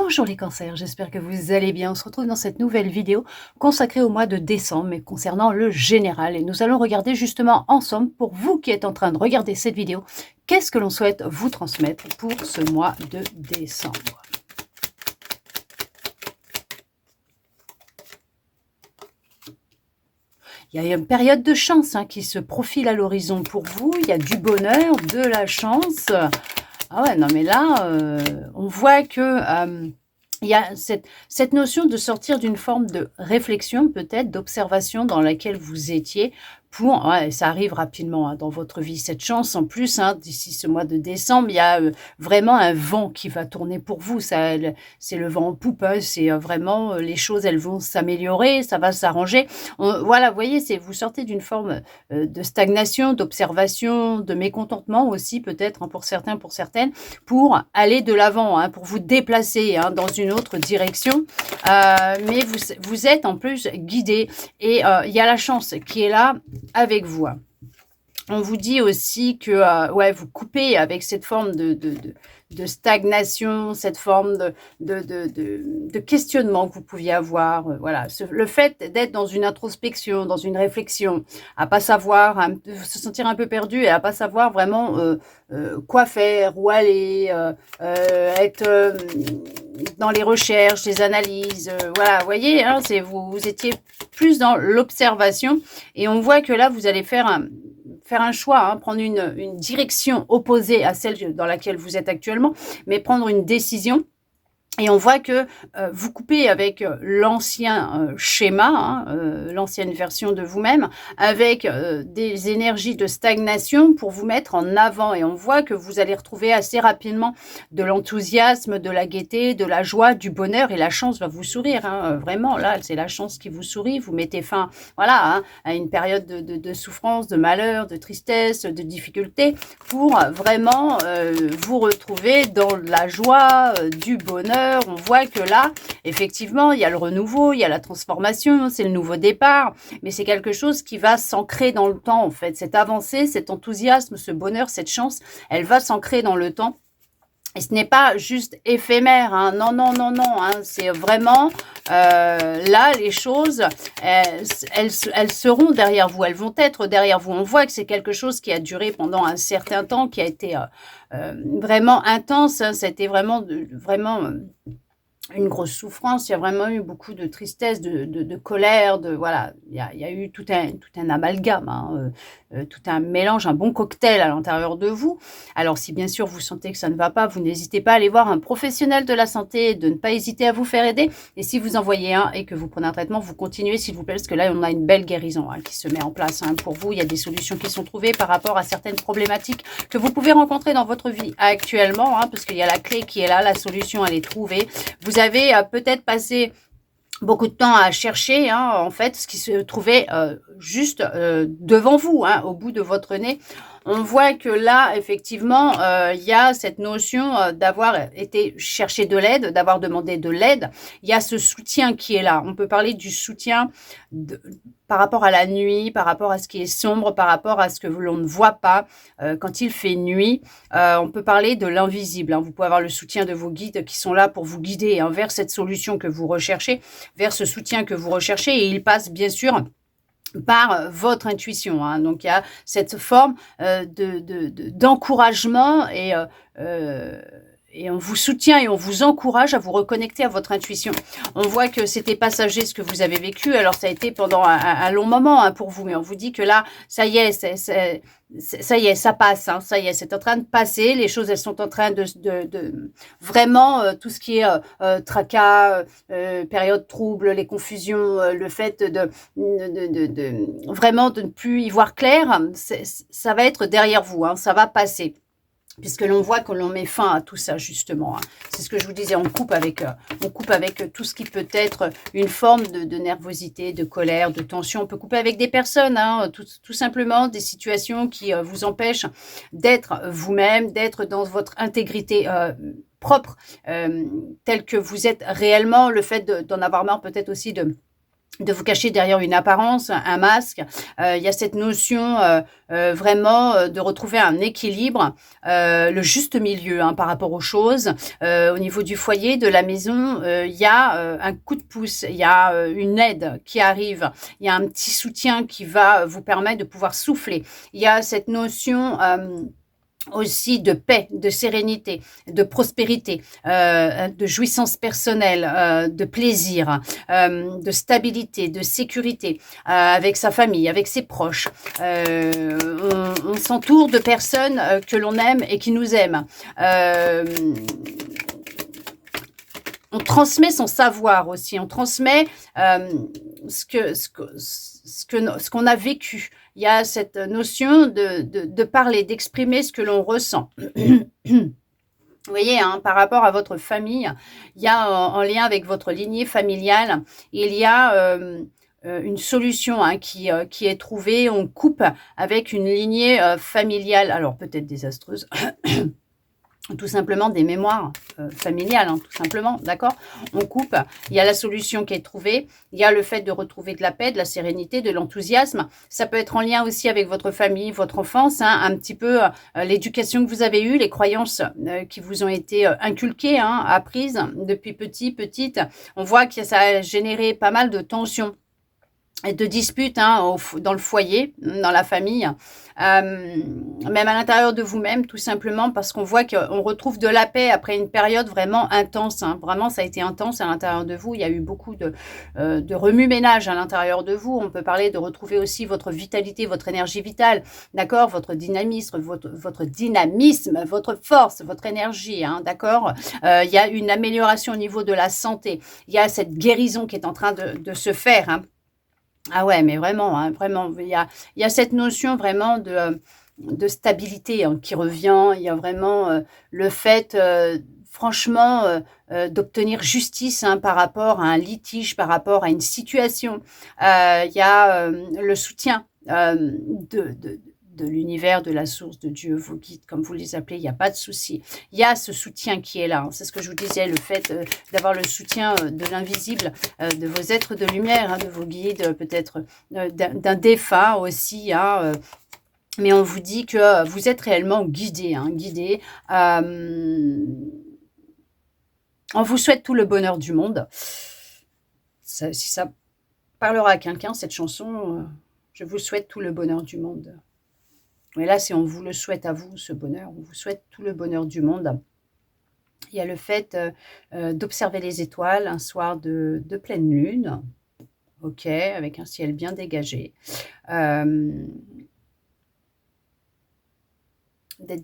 Bonjour les cancers, j'espère que vous allez bien. On se retrouve dans cette nouvelle vidéo consacrée au mois de décembre, mais concernant le général. Et nous allons regarder justement ensemble, pour vous qui êtes en train de regarder cette vidéo, qu'est-ce que l'on souhaite vous transmettre pour ce mois de décembre. Il y a une période de chance qui se profile à l'horizon pour vous. Il y a du bonheur, de la chance. Ah ouais, non mais là, on voit que il y a cette notion de sortir d'une forme de réflexion, peut-être, d'observation dans laquelle vous étiez pour, ouais, ça arrive rapidement dans votre vie, cette chance. En plus, d'ici ce mois de décembre, il y a vraiment un vent qui va tourner pour vous. C'est le vent en poupe, c'est vraiment, les choses, elles vont s'améliorer, ça va s'arranger. Voilà, vous voyez, vous sortez d'une forme de stagnation, d'observation, de mécontentement aussi, peut-être, pour certains, pour certaines, pour aller de l'avant, pour vous déplacer dans une autre direction. Mais vous êtes en plus guidé et il y a la chance qui est là avec vous. On vous dit aussi que ouais, vous coupez avec cette forme de stagnation, cette forme de questionnement que vous pouviez avoir. Voilà, le fait d'être dans une introspection, dans une réflexion, à pas savoir, se sentir un peu perdu et à pas savoir vraiment quoi faire, où aller, être dans les recherches, les analyses. Voilà, vous voyez, vous étiez plus dans l'observation et on voit que là, vous allez faire un choix, prendre une direction opposée à celle dans laquelle vous êtes actuellement, mais prendre une décision. Et on voit que vous coupez avec l'ancien schéma, l'ancienne version de vous-même, avec des énergies de stagnation pour vous mettre en avant. Et on voit que vous allez retrouver assez rapidement de l'enthousiasme, de la gaieté, de la joie, du bonheur. Et la chance va vous sourire. Vraiment, là, c'est la chance qui vous sourit. Vous mettez fin à une période de souffrance, de malheur, de tristesse, de difficulté, pour vraiment vous retrouver dans la joie, du bonheur. On voit que là, effectivement, il y a le renouveau, il y a la transformation, c'est le nouveau départ, mais c'est quelque chose qui va s'ancrer dans le temps, en fait. Cette avancée, cet enthousiasme, ce bonheur, cette chance, elle va s'ancrer dans le temps. Et ce n'est pas juste éphémère, non, non, non, non, c'est vraiment, là, les choses, elles seront derrière vous, elles vont être derrière vous. On voit que c'est quelque chose qui a duré pendant un certain temps, qui a été vraiment intense, c'était vraiment une grosse souffrance, il y a vraiment eu beaucoup de tristesse, de colère, voilà, il y a eu tout un amalgame, tout un mélange, un bon cocktail à l'intérieur de vous. Alors si bien sûr vous sentez que ça ne va pas, vous n'hésitez pas à aller voir un professionnel de la santé, de ne pas hésiter à vous faire aider. Et si vous en voyez un et que vous prenez un traitement, vous continuez s'il vous plaît, parce que là on a une belle guérison qui se met en place pour vous. Il y a des solutions qui sont trouvées par rapport à certaines problématiques que vous pouvez rencontrer dans votre vie actuellement, parce qu'il y a la clé qui est là, la solution elle est trouvée. Vous avez peut-être passé beaucoup de temps à chercher, en fait, ce qui se trouvait juste devant vous, au bout de votre nez. On voit que là, effectivement, il y a cette notion d'avoir été chercher de l'aide, d'avoir demandé de l'aide. Il y a ce soutien qui est là. On peut parler du soutien par rapport à la nuit, par rapport à ce qui est sombre, par rapport à ce que l'on ne voit pas quand il fait nuit. On peut parler de l'invisible. Vous pouvez avoir le soutien de vos guides qui sont là pour vous guider vers cette solution que vous recherchez, vers ce soutien que vous recherchez. Et il passe, bien sûr, par votre intuition. Donc, il y a cette forme d'encouragement et on vous soutient et on vous encourage à vous reconnecter à votre intuition. On voit que c'était passager ce que vous avez vécu. Alors, ça a été pendant un long moment pour vous. Mais on vous dit que là, ça y est, ça y est, ça passe. Ça y est, c'est en train de passer. Les choses, elles sont en train de vraiment, tout ce qui est tracas, période trouble, les confusions, le fait vraiment de ne plus y voir clair, ça va être derrière vous. Ça va passer. Puisque l'on voit que l'on met fin à tout ça, justement. C'est ce que je vous disais, on coupe avec tout ce qui peut être une forme de nervosité, de colère, de tension. On peut couper avec des personnes, tout simplement, des situations qui vous empêchent d'être vous-même, d'être dans votre intégrité propre, telle que vous êtes réellement. Le fait d'en avoir marre peut-être aussi de vous cacher derrière une apparence, un masque. Il y a cette notion vraiment de retrouver un équilibre, le juste milieu hein, par rapport aux choses. Au niveau du foyer, de la maison, il y a un coup de pouce, il y a une aide qui arrive, il y a un petit soutien qui va vous permettre de pouvoir souffler. Il y a cette notion aussi de paix, de sérénité, de prospérité, de jouissance personnelle, de plaisir, de stabilité, de sécurité avec sa famille, avec ses proches. On s'entoure de personnes que l'on aime et qui nous aiment. On transmet son savoir aussi, on transmet ce qu'on a vécu. Il y a cette notion de parler, d'exprimer ce que l'on ressent. Vous voyez, hein, par rapport à votre famille, il y a en lien avec votre lignée familiale, il y a une solution hein, qui est trouvée. On coupe avec une lignée familiale, alors peut-être désastreuse, tout simplement des mémoires familiales, hein, tout simplement, d'accord? On coupe, il y a la solution qui est trouvée, il y a le fait de retrouver de la paix, de la sérénité, de l'enthousiasme. Ça peut être en lien aussi avec votre famille, votre enfance, hein, un petit peu l'éducation que vous avez eue, les croyances qui vous ont été inculquées, hein, apprises depuis petite. On voit que ça a généré pas mal de tensions et de disputes hein, dans le foyer, dans la famille, même à l'intérieur de vous-même, tout simplement parce qu'on voit qu'on retrouve de la paix après une période vraiment intense. Hein. Vraiment, ça a été intense à l'intérieur de vous. Il y a eu beaucoup de remue-ménage à l'intérieur de vous. On peut parler de retrouver aussi votre vitalité, votre énergie vitale, d'accord, votre dynamisme, votre force, votre énergie, hein, d'accord. Il y a une amélioration au niveau de la santé. Il y a cette guérison qui est en train de se faire, hein. Ah ouais, mais vraiment, hein, vraiment, il y a cette notion vraiment de stabilité hein, qui revient. Il y a vraiment le fait, franchement, d'obtenir justice hein, par rapport à un litige, par rapport à une situation. Il y a le soutien de l'univers, de la source, de Dieu, vos guides, comme vous les appelez, il n'y a pas de souci. Il y a ce soutien qui est là. Hein. C'est ce que je vous disais, le fait d'avoir le soutien de l'invisible, de vos êtres de lumière, hein, de vos guides, peut-être d'un défunt aussi. Hein, mais on vous dit que vous êtes réellement guidé. Hein, guidé. On vous souhaite tout le bonheur du monde. Si ça parlera à quelqu'un, cette chanson, je vous souhaite tout le bonheur du monde. Mais là, si on vous le souhaite à vous, ce bonheur, on vous souhaite tout le bonheur du monde. Il y a le fait d'observer les étoiles un soir de pleine lune, ok, avec un ciel bien dégagé. D'être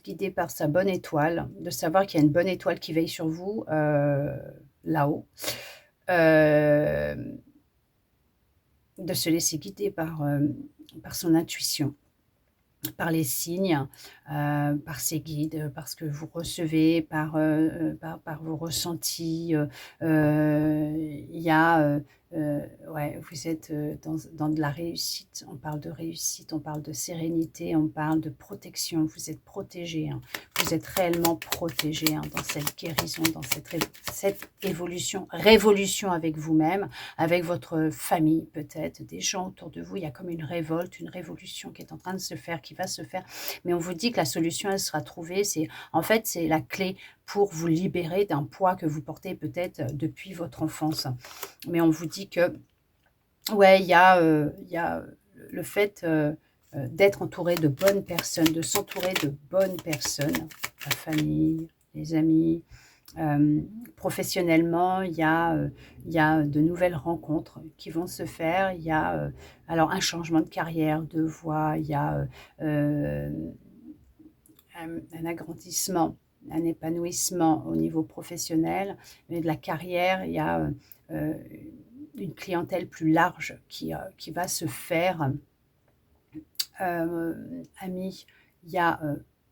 guidé par sa bonne étoile, de savoir qu'il y a une bonne étoile qui veille sur vous là-haut. De se laisser guider par son intuition, par les signes, par ses guides, par ce que vous recevez, par vos ressentis. Il y a, ouais, vous êtes dans de la réussite. On parle de réussite, on parle de sérénité, on parle de protection. Vous êtes protégé, hein. Vous êtes réellement protégé hein, dans cette guérison, dans cette évolution, révolution avec vous-même, avec votre famille peut-être, des gens autour de vous. Il y a comme une révolte, une révolution qui est en train de se faire, qui va se faire. Mais on vous dit que la solution, elle sera trouvée. En fait, c'est la clé pour vous libérer d'un poids que vous portez peut-être depuis votre enfance. Mais on vous dit que, ouais, il y a le fait d'être entouré de bonnes personnes, de s'entourer de bonnes personnes, la famille, les amis. Professionnellement, il y a de nouvelles rencontres qui vont se faire. Il y a alors un changement de carrière, de voie, il y a un agrandissement, un épanouissement au niveau professionnel, mais de la carrière, il y a une clientèle plus large qui va se faire. Amis, il y a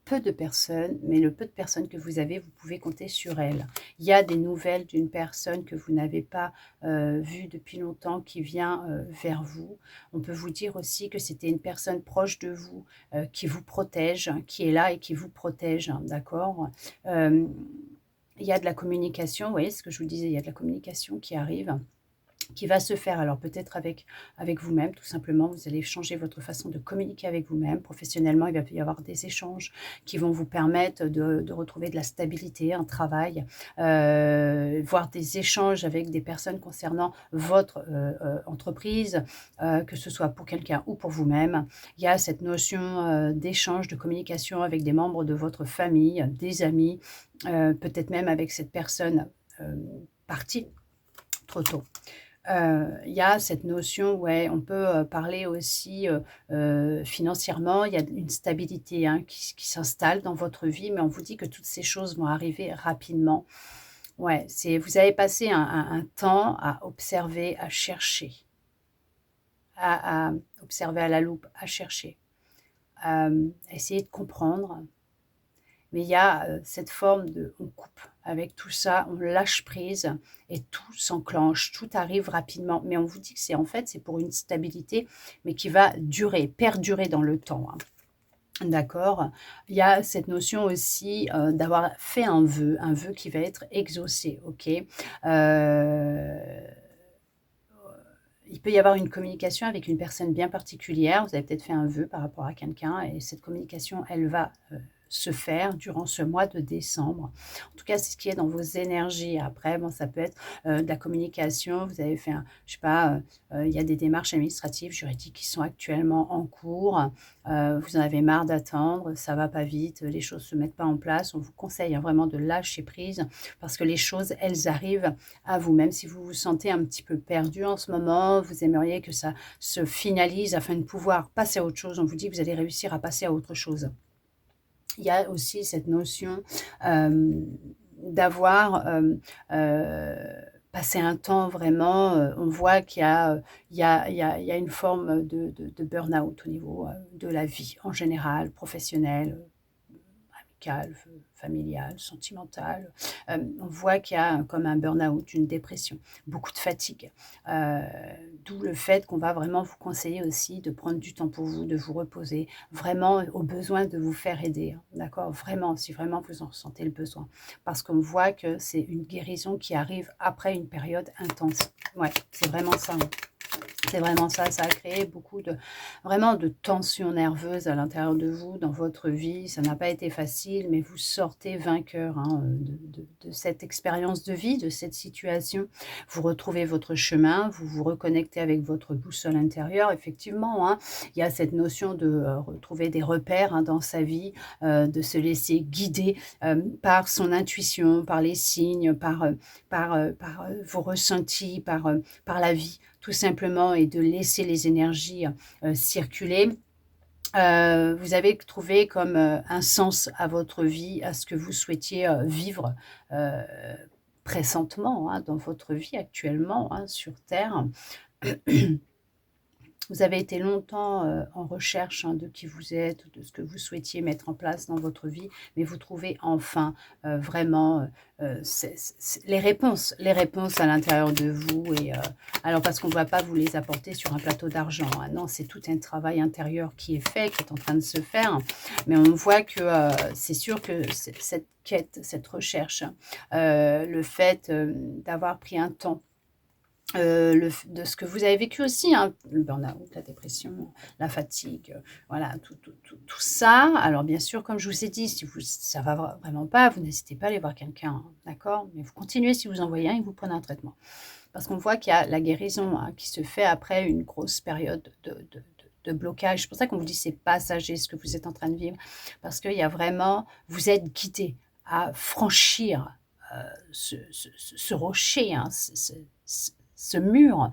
peu de personnes, mais le peu de personnes que vous avez, vous pouvez compter sur elles. Il y a des nouvelles d'une personne que vous n'avez pas vue depuis longtemps qui vient vers vous. On peut vous dire aussi que c'était une personne proche de vous qui vous protège, qui est là et qui vous protège, hein, d'accord. Il y a de la communication, vous voyez ce que je vous disais, il y a de la communication qui arrive. qui va se faire. Alors peut-être avec vous-même, tout simplement, vous allez changer votre façon de communiquer avec vous-même. Professionnellement, il va y avoir des échanges qui vont vous permettre de retrouver de la stabilité, un travail, voire des échanges avec des personnes concernant votre entreprise, que ce soit pour quelqu'un ou pour vous-même. Il y a cette notion d'échange, de communication avec des membres de votre famille, des amis, peut-être même avec cette personne partie trop tôt. Il y a cette notion, ouais, on peut parler aussi financièrement, il y a une stabilité hein, qui s'installe dans votre vie, mais on vous dit que toutes ces choses vont arriver rapidement. Ouais, vous avez passé un temps à observer, à chercher, à observer à la loupe, à chercher, à essayer de comprendre. Mais il y a cette forme de, on coupe avec tout ça, on lâche prise et tout s'enclenche, tout arrive rapidement. Mais on vous dit que c'est en fait, c'est pour une stabilité, mais qui va durer, perdurer dans le temps. Hein. D'accord. Il y a cette notion aussi d'avoir fait un vœu qui va être exaucé, ok. Il peut y avoir une communication avec une personne bien particulière. Vous avez peut-être fait un vœu par rapport à quelqu'un et cette communication, elle va se faire durant ce mois de décembre. En tout cas, c'est ce qui est dans vos énergies. Après, bon, ça peut être de la communication. Vous avez fait, je sais pas, il y a des démarches administratives, juridiques qui sont actuellement en cours. Vous en avez marre d'attendre, ça va pas vite, les choses se mettent pas en place. On vous conseille vraiment de lâcher prise parce que les choses, elles arrivent à vous. Même si vous vous sentez un petit peu perdu en ce moment, vous aimeriez que ça se finalise afin de pouvoir passer à autre chose. On vous dit que vous allez réussir à passer à autre chose. Il y a aussi cette notion d'avoir passé un temps vraiment, on voit qu'il y a une forme de burn-out au niveau de la vie en général, professionnelle, amicale, familiale, sentimentale. On voit qu'il y a comme un burn-out, une dépression, beaucoup de fatigue. D'où le fait qu'on va vraiment vous conseiller aussi de prendre du temps pour vous, de vous reposer, vraiment au besoin de vous faire aider, hein, d'accord? Vraiment, si vraiment vous en ressentez le besoin. Parce qu'on voit que c'est une guérison qui arrive après une période intense. Ouais, c'est vraiment ça. Hein. C'est vraiment ça, ça a créé beaucoup vraiment de tensions nerveuses à l'intérieur de vous, dans votre vie. Ça n'a pas été facile, mais vous sortez vainqueur hein, de cette expérience de vie, de cette situation. Vous retrouvez votre chemin, vous vous reconnectez avec votre boussole intérieure. Effectivement, hein, il y a cette notion de retrouver des repères hein, dans sa vie, de se laisser guider par son intuition, par les signes, par vos ressentis, par la vie tout simplement, et de laisser les énergies circuler. Vous avez trouvé comme un sens à votre vie, à ce que vous souhaitiez vivre pressentement hein, dans votre vie actuellement hein, sur Terre. Vous avez été longtemps en recherche hein, de qui vous êtes, de ce que vous souhaitiez mettre en place dans votre vie, mais vous trouvez enfin vraiment les réponses à l'intérieur de vous. Et, alors, parce qu'on ne va pas vous les apporter sur un plateau d'argent. Hein, non, c'est tout un travail intérieur qui est fait, qui est en train de se faire. Mais on voit que c'est sûr que cette quête, cette recherche, le fait d'avoir pris un temps, de ce que vous avez vécu aussi, hein, le burn-out, la dépression, la fatigue, voilà, tout ça. Alors bien sûr, comme je vous ai dit, si ça ne va vraiment pas, vous n'hésitez pas à aller voir quelqu'un, hein, d'accord? Mais vous continuez si vous en voyez un et vous prenez un traitement. Parce qu'on voit qu'il y a la guérison hein, qui se fait après une grosse période de blocage. C'est pour ça qu'on vous dit c'est passager ce que vous êtes en train de vivre. Parce qu'il y a vraiment, vous êtes guidé à franchir ce rocher, hein, ce mur,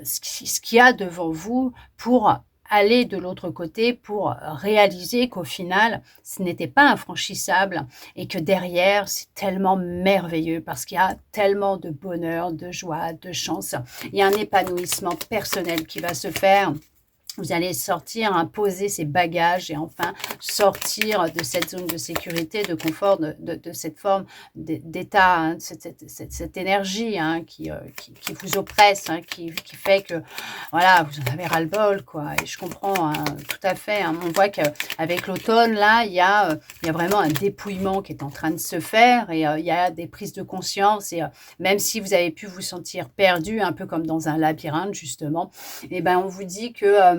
ce qu'il y a devant vous pour aller de l'autre côté, pour réaliser qu'au final, ce n'était pas infranchissable et que derrière, c'est tellement merveilleux parce qu'il y a tellement de bonheur, de joie, de chance. Il y a un épanouissement personnel qui va se faire. Vous allez sortir, hein, poser ces bagages et enfin sortir de cette zone de sécurité, de confort, de cette forme d'état, hein, cette énergie, hein, qui vous oppresse, hein, qui fait que voilà, vous en avez ras-le-bol, quoi. Et je comprends, hein, tout à fait. Hein. On voit qu'avec l'automne, là, il y a vraiment un dépouillement qui est en train de se faire et il y a des prises de conscience. Et même si vous avez pu vous sentir perdu, un peu comme dans un labyrinthe, justement, et ben on vous dit que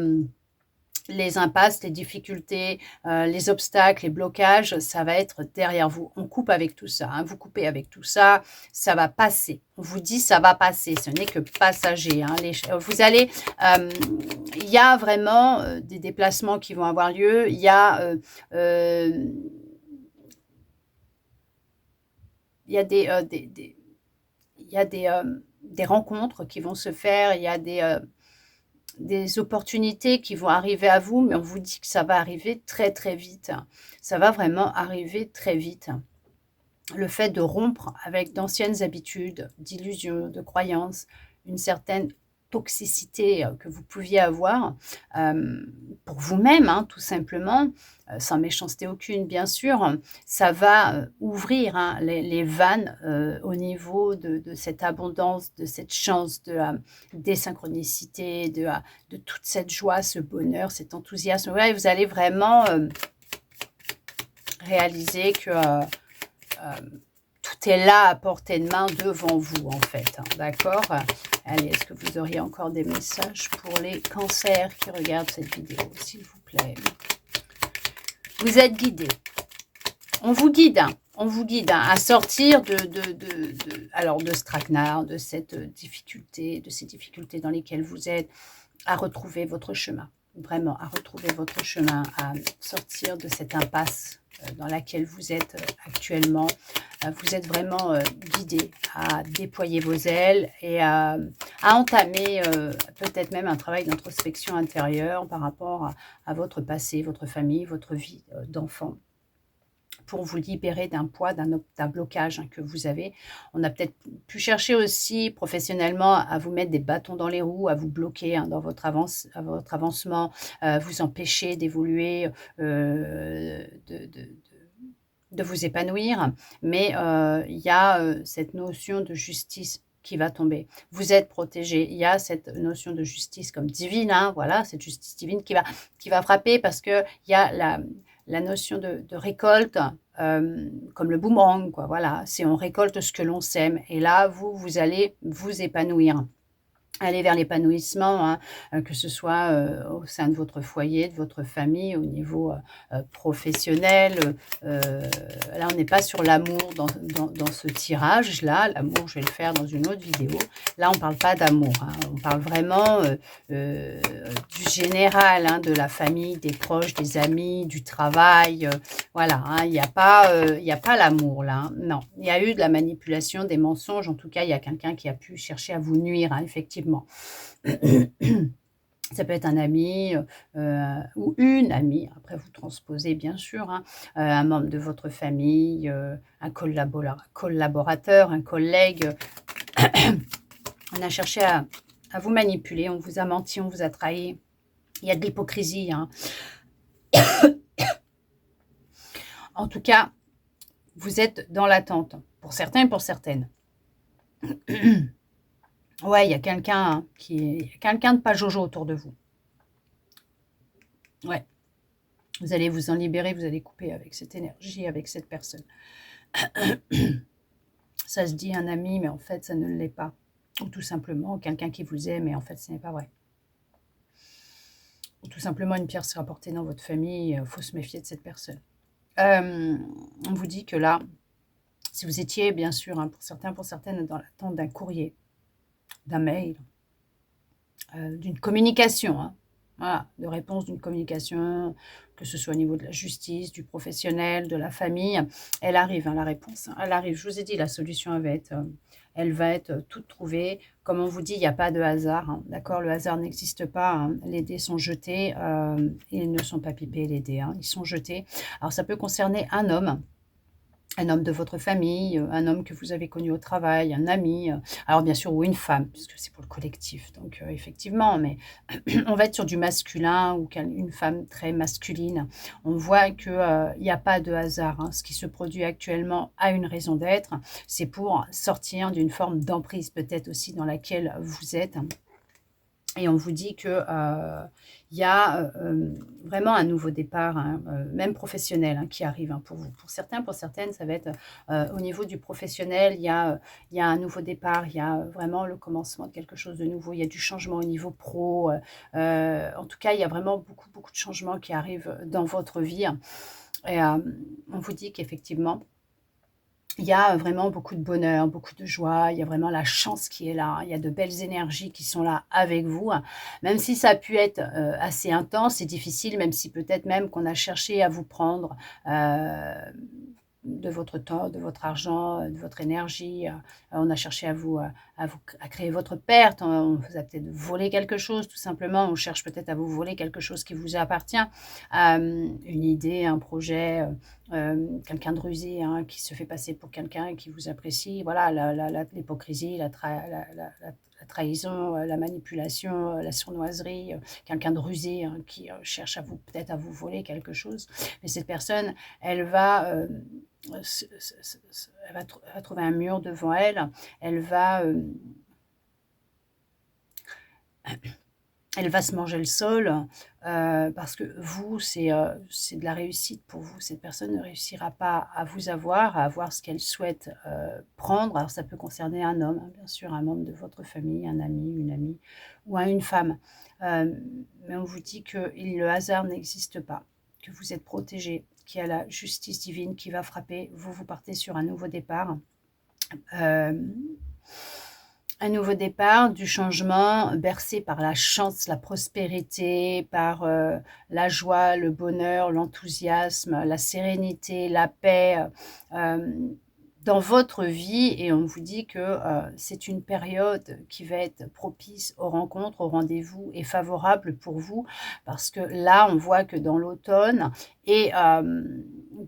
les impasses, les difficultés, les obstacles, les blocages, ça va être derrière vous. On coupe avec tout ça, hein. Vous coupez avec tout ça, ça va passer. On vous dit ça va passer, ce n'est que passager. Hein. Vous allez, il y a vraiment des déplacements qui vont avoir lieu. Il y a il y a il y a des rencontres qui vont se faire. Il y a des opportunités qui vont arriver à vous, mais on vous dit que ça va arriver très très vite. Ça va vraiment arriver très vite. Le fait de rompre avec d'anciennes habitudes, d'illusions, de croyances, une certaine toxicité que vous pouviez avoir pour vous-même, hein, tout simplement, sans méchanceté aucune, bien sûr, ça va ouvrir, hein, les vannes au niveau de cette abondance, de cette chance, des synchronicités, de toute cette joie, ce bonheur, cet enthousiasme. Ouais, vous allez vraiment réaliser que tout est là à portée de main devant vous, en fait. Hein, d'accord? Allez, est-ce que vous auriez encore des messages pour les cancers qui regardent cette vidéo, s'il vous plaît? Vous êtes guidés. On vous guide, hein. On vous guide, hein, à sortir alors de ce traquenard, de cette difficulté, de ces difficultés dans lesquelles vous êtes, à retrouver votre chemin. Vraiment, à retrouver votre chemin, à sortir de cette impasse dans laquelle vous êtes actuellement. Vous êtes vraiment guidé à déployer vos ailes et à entamer peut-être même un travail d'introspection intérieure par rapport à votre passé, votre famille, votre vie d'enfant, pour vous libérer d'un poids, d'un blocage, hein, que vous avez. On a peut-être pu chercher aussi professionnellement à vous mettre des bâtons dans les roues, à vous bloquer, hein, dans votre avancement, vous empêcher d'évoluer, de vous épanouir. Mais il y a cette notion de justice qui va tomber. Vous êtes protégé. Il y a cette notion de justice comme divine, hein, voilà, cette justice divine qui va frapper, parce qu'il y a la notion de récolte, comme le boomerang, quoi, voilà. C'est on récolte ce que l'on sème. Et là, vous allez vous épanouir. Aller vers l'épanouissement, hein, que ce soit au sein de votre foyer, de votre famille, au niveau professionnel. Là, on n'est pas sur l'amour dans ce tirage-là. L'amour, je vais le faire dans une autre vidéo. Là, on ne parle pas d'amour. Hein. On parle vraiment du général, hein, de la famille, des proches, des amis, du travail. Voilà, hein, il n'y a pas l'amour là. Hein. Non, il y a eu de la manipulation, des mensonges. En tout cas, il y a quelqu'un qui a pu chercher à vous nuire, hein, effectivement. Ça peut être un ami ou une amie, après vous transposez bien sûr, hein, un membre de votre famille, un collaborateur, un collègue. On a cherché à vous manipuler, on vous a menti, on vous a trahi. Il y a de l'hypocrisie. Hein. En tout cas, vous êtes dans l'attente, pour certains et pour certaines. Ouais, il y a quelqu'un, hein, quelqu'un de pas jojo autour de vous. Ouais. Vous allez vous en libérer, vous allez couper avec cette énergie, avec cette personne. Ça se dit un ami, mais en fait, ça ne l'est pas. Ou tout simplement, quelqu'un qui vous aime, mais en fait, ce n'est pas vrai. Ou tout simplement, une pierre sera portée dans votre famille, il faut se méfier de cette personne. On vous dit que là, si vous étiez, bien sûr, hein, pour certains, pour certaines, dans l'attente d'un courrier, d'un mail, d'une communication, hein, voilà, de réponse d'une communication, que ce soit au niveau de la justice, du professionnel, de la famille, elle arrive, hein, la réponse, hein, elle arrive. Je vous ai dit, la solution elle va être toute trouvée. Comme on vous dit, il n'y a pas de hasard, hein, d'accord? Le hasard n'existe pas, hein, les dés sont jetés, ils ne sont pas pipés, les dés, hein, ils sont jetés. Alors, ça peut concerner un homme, un homme de votre famille, un homme que vous avez connu au travail, un ami, alors bien sûr ou une femme puisque c'est pour le collectif donc effectivement, mais on va être sur du masculin ou une femme très masculine. On voit que, il y a pas de hasard, hein. Ce qui se produit actuellement a une raison d'être. C'est pour sortir d'une forme d'emprise peut-être aussi dans laquelle vous êtes. Et on vous dit que, il y a, vraiment un nouveau départ, hein, même professionnel, hein, qui arrive, hein, pour vous. Pour certains, pour certaines, ça va être, au niveau du professionnel, il y a un nouveau départ, il y a vraiment le commencement de quelque chose de nouveau. Il y a du changement au niveau pro, en tout cas, il y a vraiment beaucoup, beaucoup de changements qui arrivent dans votre vie et on vous dit qu'effectivement il y a vraiment beaucoup de bonheur, beaucoup de joie, il y a vraiment la chance qui est là, il y a de belles énergies qui sont là avec vous, même si ça a pu être, assez intense et difficile, même si peut-être même qu'on a cherché à vous prendre, de votre temps, de votre argent, de votre énergie, on a cherché à créer votre perte, on vous a peut-être volé quelque chose tout simplement, on cherche peut-être à vous voler quelque chose qui vous appartient, une idée, un projet, quelqu'un de rusé, hein, qui se fait passer pour quelqu'un qui vous apprécie. Voilà, l'hypocrisie, la trahison, la manipulation, la sournoiserie, quelqu'un de rusé, hein, qui cherche peut-être à vous voler quelque chose. Mais cette personne, elle va, elle va trouver un mur devant elle, elle va, elle va se manger le sol, parce que vous, c'est de la réussite pour vous. Cette personne ne réussira pas à avoir ce qu'elle souhaite, prendre. Alors ça peut concerner un homme, hein, bien sûr, un membre de votre famille, un ami, une amie ou une femme. Mais on vous dit que le hasard n'existe pas, que vous êtes protégés, qu'il y a la justice divine qui va frapper. Vous partez sur un nouveau départ. Un nouveau départ, du changement, bercé par la chance, la prospérité, par la joie, le bonheur, l'enthousiasme, la sérénité, la paix dans votre vie. Et on vous dit que c'est une période qui va être propice aux rencontres, aux rendez-vous et favorable pour vous. Parce que là, on voit que dans l'automne et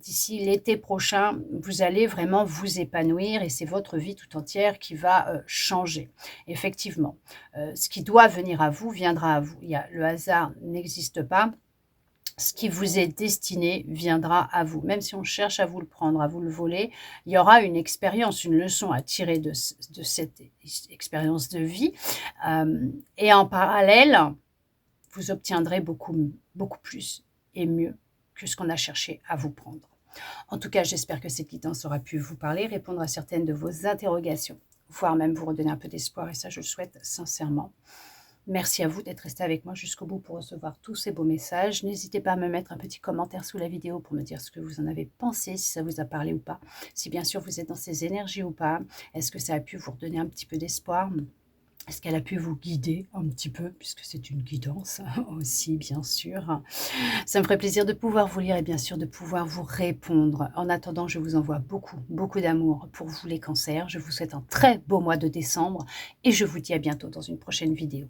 d'ici l'été prochain, vous allez vraiment vous épanouir et c'est votre vie tout entière qui va changer. Effectivement, ce qui doit venir à vous viendra à vous. Le hasard n'existe pas. Ce qui vous est destiné viendra à vous. Même si on cherche à vous le prendre, à vous le voler, il y aura une expérience, une leçon à tirer de cette expérience de vie. Et en parallèle, vous obtiendrez beaucoup, beaucoup plus et mieux que ce qu'on a cherché à vous prendre. En tout cas, j'espère que cette guidance aura pu vous parler, répondre à certaines de vos interrogations, voire même vous redonner un peu d'espoir, et ça, je le souhaite sincèrement. Merci à vous d'être resté avec moi jusqu'au bout pour recevoir tous ces beaux messages. N'hésitez pas à me mettre un petit commentaire sous la vidéo pour me dire ce que vous en avez pensé, si ça vous a parlé ou pas. Si bien sûr vous êtes dans ces énergies ou pas. Est-ce que ça a pu vous redonner un petit peu d'espoir ? Est-ce qu'elle a pu vous guider un petit peu, puisque c'est une guidance aussi, bien sûr. Ça me ferait plaisir de pouvoir vous lire et bien sûr de pouvoir vous répondre. En attendant, je vous envoie beaucoup, beaucoup d'amour pour vous les cancers. Je vous souhaite un très beau mois de décembre et je vous dis à bientôt dans une prochaine vidéo.